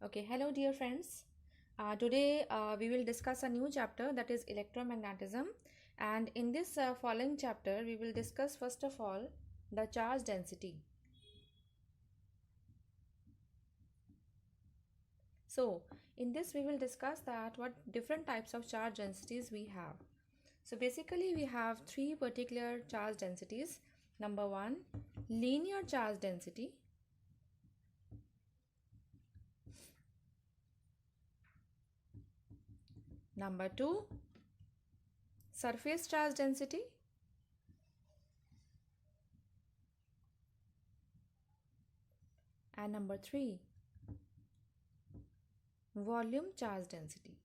Okay, hello dear friends. Today we will discuss a new chapter, that is electromagnetism, and in this following chapter we will discuss first of all the charge density. So in this we will discuss that what different types of charge densities we have. So basically we have three particular charge densities. Number one, linear charge density. Number two, surface charge density. And number three, volume charge density.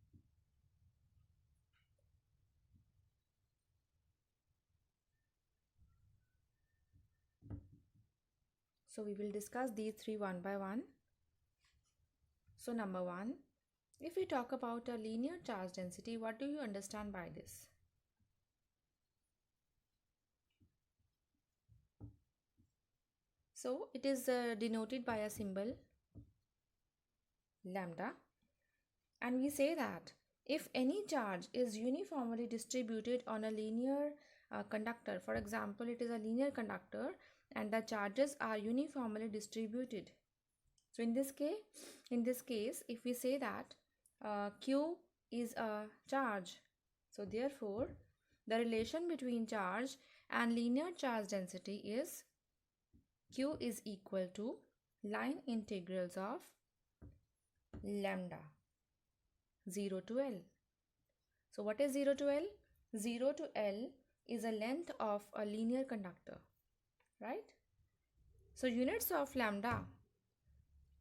So we will discuss these three one by one. So number one, if we talk about a linear charge density, what do you understand by this? So it is denoted by a symbol lambda, and we say that if any charge is uniformly distributed on a linear conductor, for example, it is a linear conductor and the charges are uniformly distributed. So in this case, if we say that Q is a charge, so therefore the relation between charge and linear charge density is Q is equal to line integrals of lambda 0 to L. So what is 0 to L? 0 to L is a length of a linear conductor, right? So units of lambda.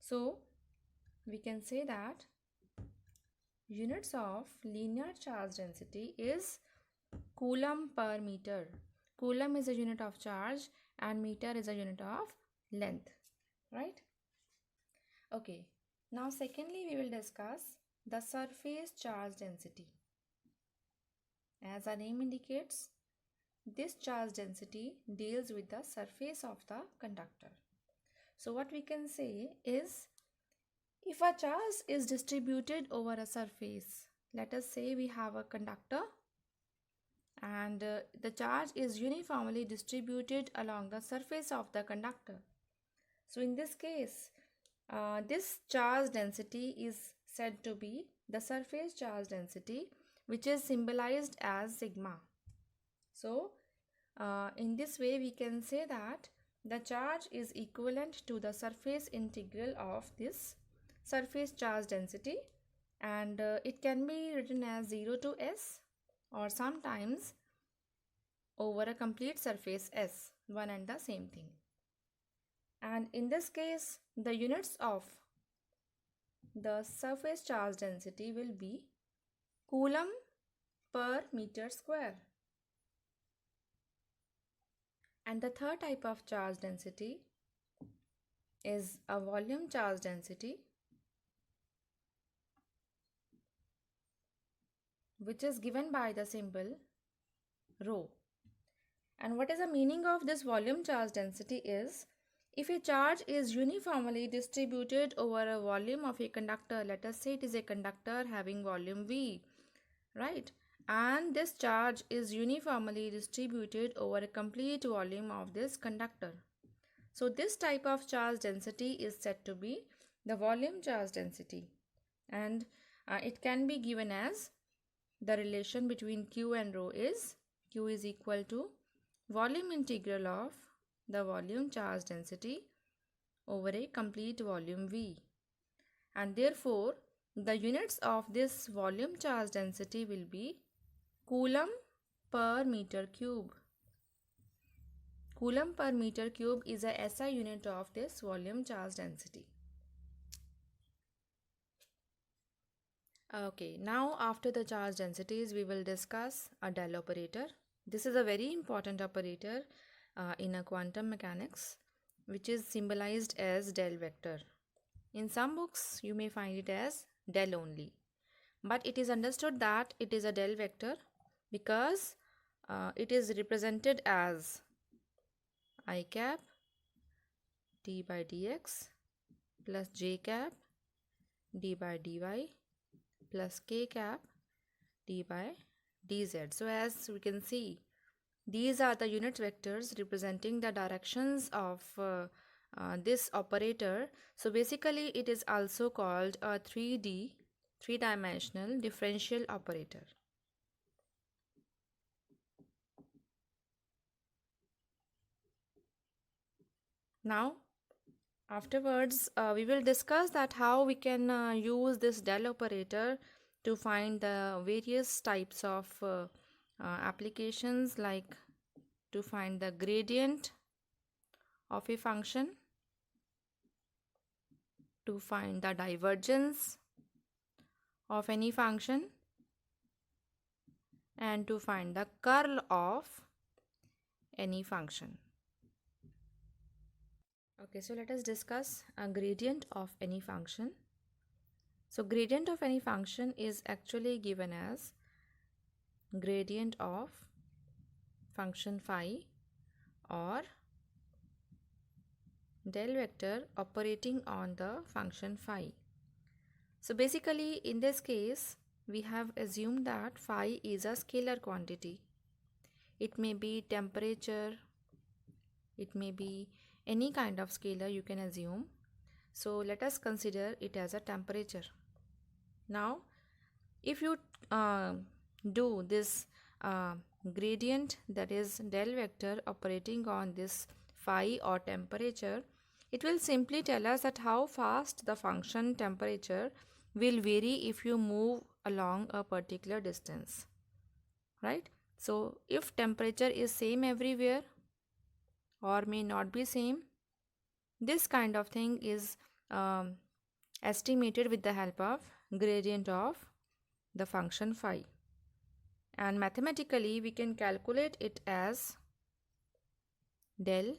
So we can say that units of linear charge density is coulomb per meter. Coulomb is a unit of charge and meter is a unit of length, right? Okay, now secondly we will discuss the surface charge density. As our name indicates, this charge density deals with the surface of the conductor. So what we can say is, if a charge is distributed over a surface, let us say we have a conductor and the charge is uniformly distributed along the surface of the conductor. So in this case, this charge density is said to be the surface charge density, which is symbolized as sigma. So in this way we can say that the charge is equivalent to the surface integral of this surface charge density, and it can be written as 0 to S or sometimes over a complete surface S, one and the same thing. And in this case, the units of the surface charge density will be coulomb per meter square. And the third type of charge density is a volume charge density, which is given by the symbol rho. And what is the meaning of this volume charge density is, if a charge is uniformly distributed over a volume of a conductor, let us say it is a conductor having volume V, right? And this charge is uniformly distributed over a complete volume of this conductor. So this type of charge density is said to be the volume charge density, and it can be given as the relation between Q and rho is Q is equal to volume integral of the volume charge density over a complete volume V, and therefore the units of this volume charge density will be coulomb per meter cube. Coulomb per meter cube is a SI unit of this volume charge density. Okay, now after the charge densities, we will discuss a del operator. This is a very important operator in a quantum mechanics, which is symbolized as del vector. In some books, you may find it as del only, but it is understood that it is a del vector because it is represented as I cap d by dx plus j cap d by dy plus k cap d by dz. So as we can see, these are the unit vectors representing the directions of this operator. So basically it is also called a 3D, three-dimensional differential operator. Now afterwards we will discuss that how we can use this del operator to find the various types of applications, like to find the gradient of a function, to find the divergence of any function, and to find the curl of any function. Okay, so let us discuss a gradient of any function. So gradient of any function is actually given as gradient of function phi or del vector operating on the function phi. So basically in this case we have assumed that phi is a scalar quantity. It may be temperature, it may be any kind of scalar you can assume. So let us consider it as a temperature. Now if you do this gradient, that is del vector operating on this phi or temperature, it will simply tell us that how fast the function temperature will vary if you move along a particular distance, right? So if temperature is same everywhere or may not be same, this kind of thing is estimated with the help of gradient of the function phi, and mathematically we can calculate it as del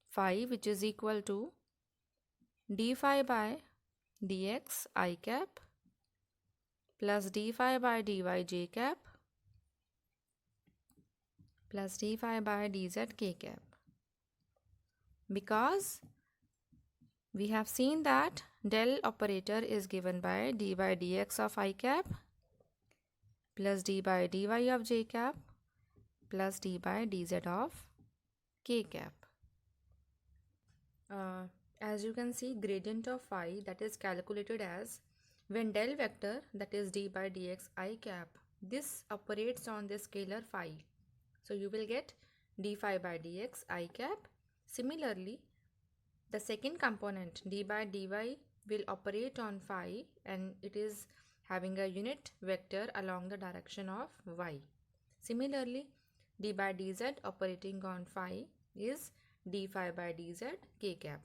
phi, which is equal to d phi by dx I cap plus d phi by dy j cap plus d phi by dz k cap, because we have seen that del operator is given by d by dx of I cap plus d by dy of j cap plus d by dz of k cap. As you can see, gradient of phi, that is calculated as when del vector, that is d by dx I cap, this operates on the scalar phi. So you will get d phi by dx I cap. Similarly, the second component d by dy will operate on phi, and it is having a unit vector along the direction of y. Similarly, d by dz operating on phi is d phi by dz k cap.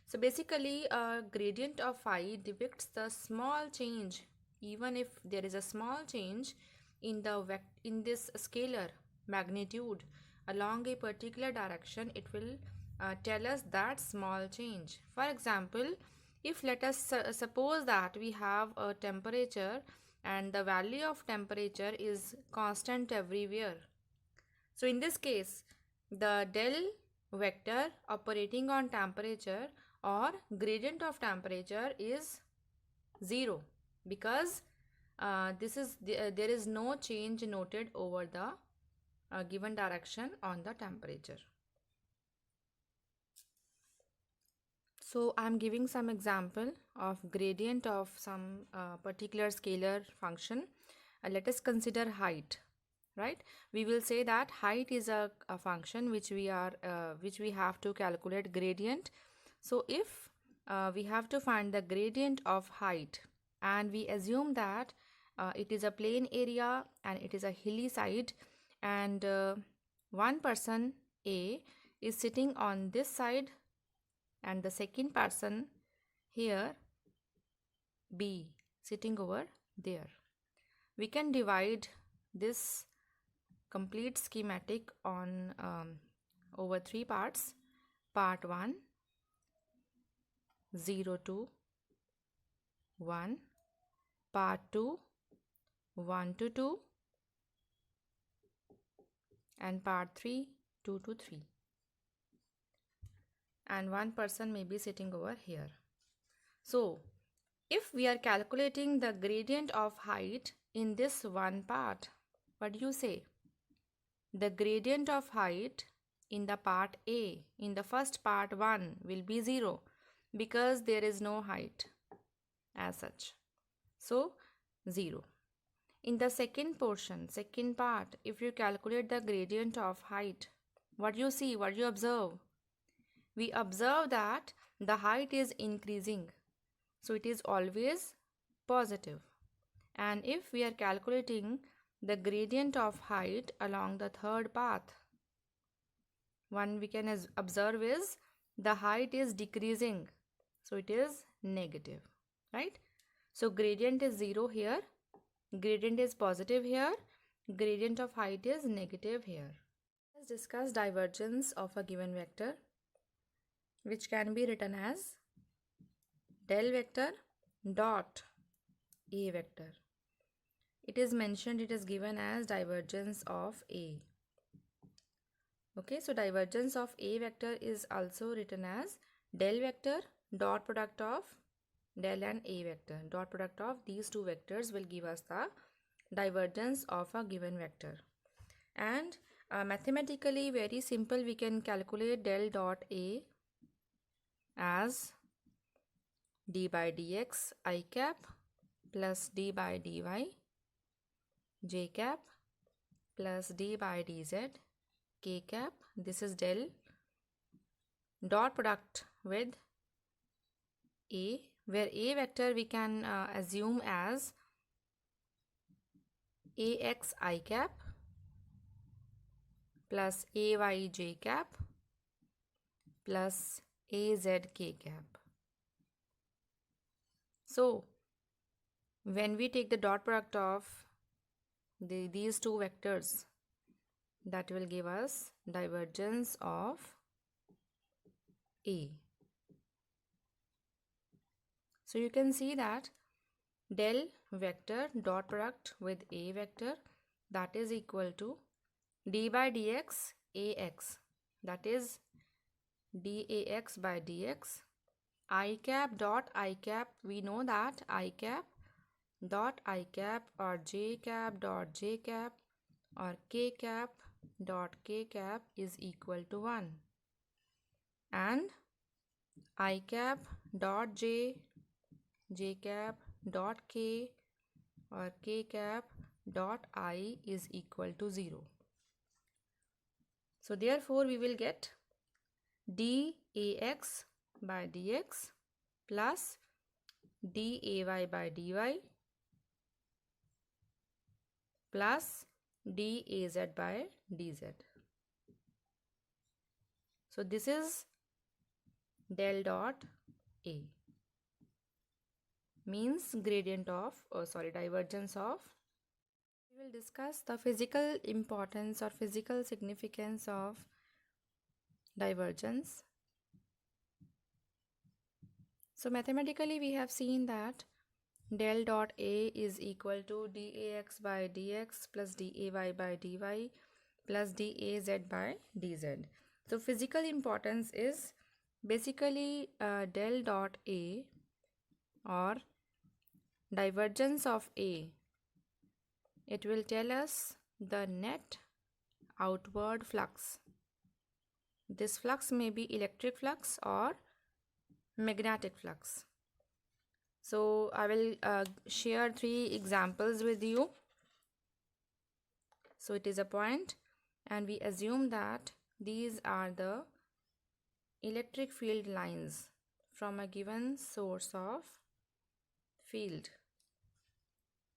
So basically a gradient of phi depicts the small change, even if there is a small change in this scalar magnitude along a particular direction, it will tell us that small change. For example, if let us suppose that we have a temperature and the value of temperature is constant everywhere. So in this case, the del vector operating on temperature or gradient of temperature is 0, because there is no change noted over the given direction on the temperature. So I am giving some example of gradient of some particular scalar function. Let us consider height. Right, we will say that height is a function which we have to calculate gradient. So if we have to find the gradient of height, and we assume that it is a plain area and it is a hilly side, and one person A is sitting on this side and the second person here B sitting over there, we can divide this complete schematic on over 3 parts. Part 1, 0 to 1, part 2, 1 to 2, and part 3, 2 to 3, and one person may be sitting over here. So If we are calculating the gradient of height in this one part, what do you say? The gradient of height in the part A, in the first part 1, will be 0 because there is no height as such. So 0. In the second portion, second part, if you calculate the gradient of height, what you see, what you observe? We observe that the height is increasing. So it is always positive. And if we are calculating the gradient of height along the third path, one we can observe is the height is decreasing. So it is negative, right? So gradient is 0 here, gradient is positive here, gradient of height is negative here. Let's discuss divergence of a given vector, which can be written as del vector dot A vector. It is mentioned, it is given as divergence of A. Okay, so divergence of A vector is also written as del vector dot product of del and A vector. Dot product of these two vectors will give us the divergence of a given vector. And mathematically very simple, we can calculate del dot A as d by dx I cap plus d by dy j cap plus d by dz k cap. This is del dot product with A, where A vector we can assume as ax I cap plus ay j cap plus az k cap. So when we take the dot product of these two vectors, that will give us divergence of A. So you can see that del vector dot product with A vector, that is equal to d by dx ax, that is dax by dx I cap dot I cap. We know that I cap dot I cap or j cap dot j cap or k cap dot k cap is equal to 1, and I cap dot j cap dot k or k cap dot I is equal to 0. So therefore we will get dax by dx plus day by dy plus daz by dz. So this is del dot A, means gradient of divergence of. We will discuss the physical importance or physical significance of divergence. So mathematically we have seen that del dot A is equal to dax by dx plus day by dy plus daz by dz. So physical importance is basically del dot A or divergence of A. It will tell us the net outward flux. This flux may be electric flux or magnetic flux. So I will share 3 examples with you. So it is a point, and we assume that these are the electric field lines from a given source of field.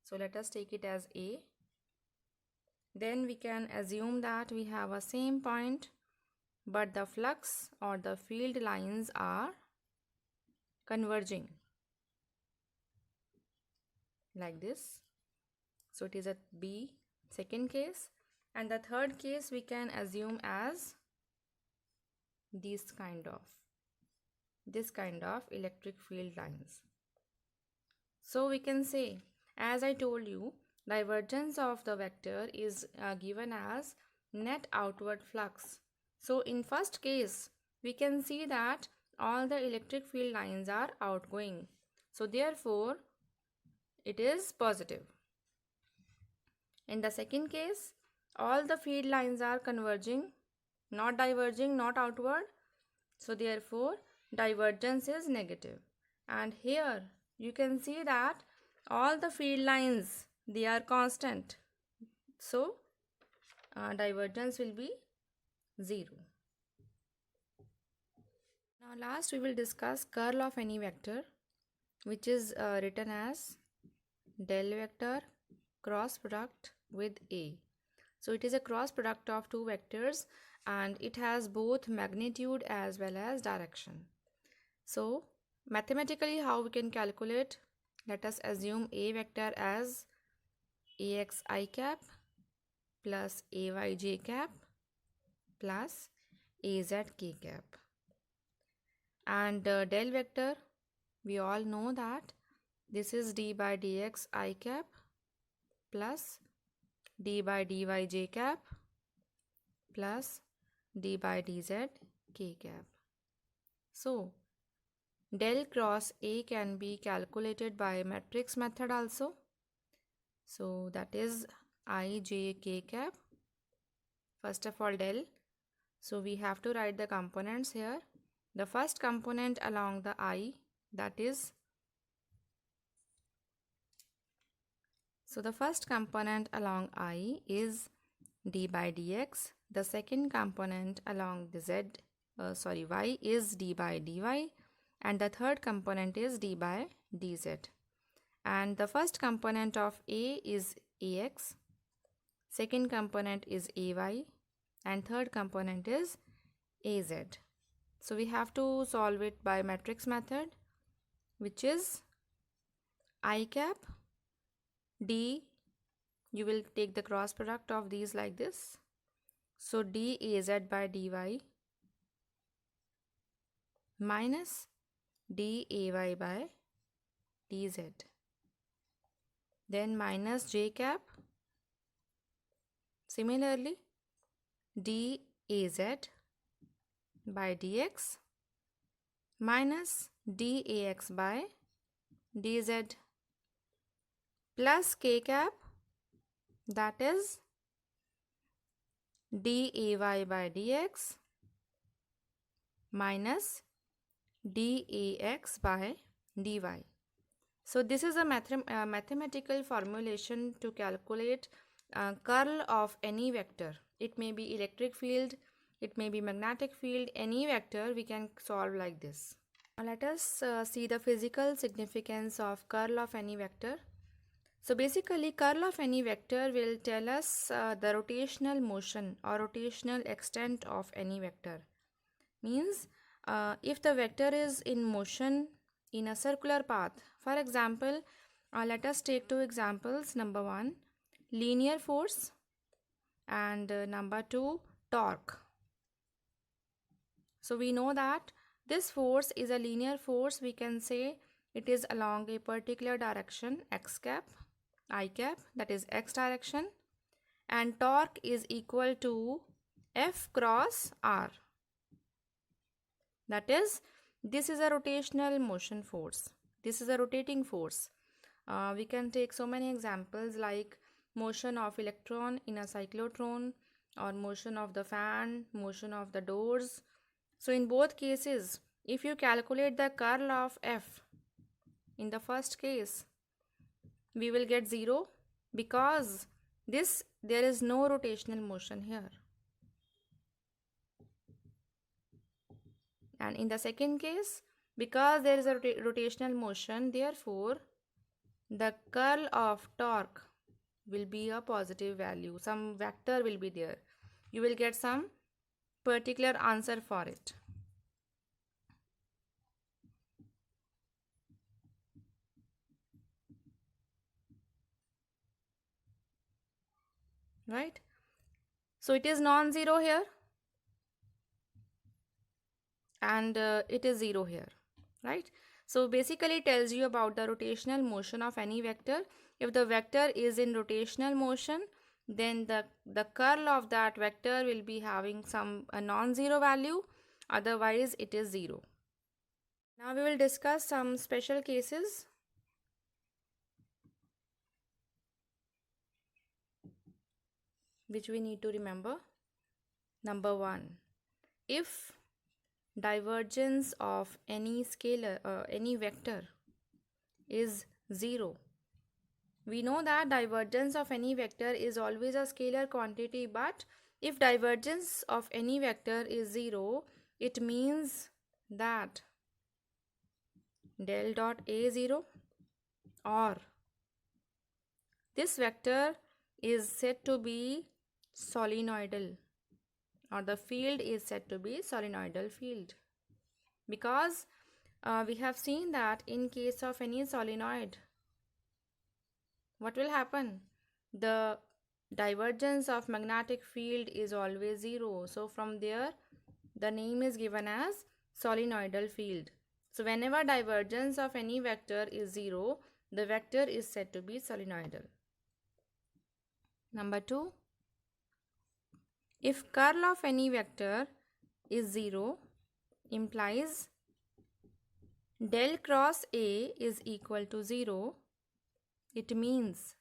So let us take it as A. Then we can assume that we have a same point, but the flux or the field lines are converging like this. So it is a B, second case. And the third case we can assume as this kind of electric field lines. So we can say, as I told you, divergence of the vector is given as net outward flux. So in first case, we can see that all the electric field lines are outgoing. So therefore it is positive. In the second case, all the field lines are converging, not diverging, not outward. So therefore divergence is negative. And here you can see that all the field lines, they are constant. So divergence will be 0. Now last we will discuss curl of any vector, which is written as del vector cross product with A. So it is a cross product of two vectors and it has both magnitude as well as direction. So mathematically how we can calculate? Let us assume A vector as AXI cap plus AYJ cap plus AZK cap. And del vector, we all know that this is d by dx I cap plus d by dy j cap plus d by dz k cap. So del cross A can be calculated by matrix method also. So that is I j k cap. First of all del. So we have to write the components here. The first component along the I, that is, so the first component along I is d by dx. The second component along the y is d by dy, and the third component is d by dz. And the first component of A is ax, second component is ay, and third component is az. So we have to solve it by matrix method, which is I cap d, you will take the cross product of these like this. So daz by dy minus day by dz. Then minus j cap. Similarly, daz by dx minus dax by dz plus k cap, that is day by dx minus dax by dy. So this is a mathematical formulation to calculate curl of any vector. It may be electric field, it may be magnetic field, any vector we can solve like this. Now let us see the physical significance of curl of any vector. So basically curl of any vector will tell us the rotational motion or rotational extent of any vector. Means if the vector is in motion in a circular path, for example, let us take two examples. Number 1, linear force, and number 2, torque. So we know that this force is a linear force. We can say it is along a particular direction, x cap, I cap, that is x direction, and torque is equal to F cross R. That is, this is a rotational motion force. This is a rotating force. We can take so many examples like motion of electron in a cyclotron, or motion of the fan, motion of the doors. So in both cases, if you calculate the curl of F in the first case, we will get 0 because there is no rotational motion here. And in the second case, because there is a rotational motion, therefore the curl of torque will be a positive value. Some vector will be there. You will get some particular answer for it. Right? So it is non-zero here, and it is 0 here, right? So basically it tells you about the rotational motion of any vector. If the vector is in rotational motion, then the curl of that vector will be having a non-zero value, otherwise it is 0. Now we will discuss some special cases which we need to remember. Number 1, if divergence of any scalar any vector is 0. We know that divergence of any vector is always a scalar quantity, but if divergence of any vector is 0, it means that del dot A 0, or this vector is said to be solenoidal, or the field is said to be solenoidal field, because we have seen that in case of any solenoid, what will happen? The divergence of magnetic field is always 0. So from there, the name is given as solenoidal field. So whenever divergence of any vector is 0, the vector is said to be solenoidal. Number 2, if curl of any vector is 0, implies del cross A is equal to 0, it means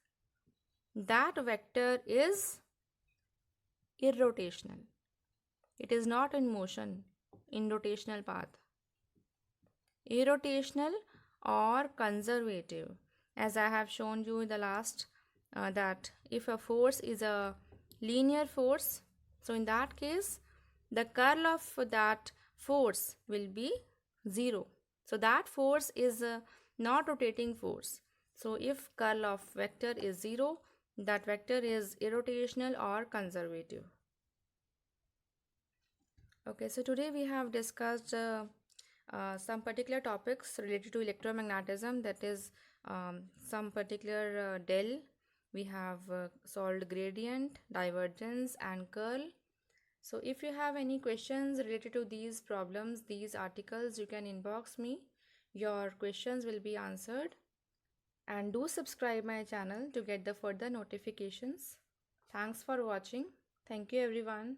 that vector is irrotational. It is not in motion, in rotational path. Irrotational or conservative, as I have shown you in the last, that if a force is a linear force, so in that case the curl of that force will be 0. So that force is a not rotating force. So if curl of vector is 0, that vector is irrotational or conservative. Okay, so today we have discussed some particular topics related to electromagnetism, that is some particular del. We have solved gradient, divergence and curl. So if you have any questions related to these problems, these articles, you can inbox me. Your questions will be answered. And do subscribe my channel to get the further notifications. Thanks for watching. Thank you everyone.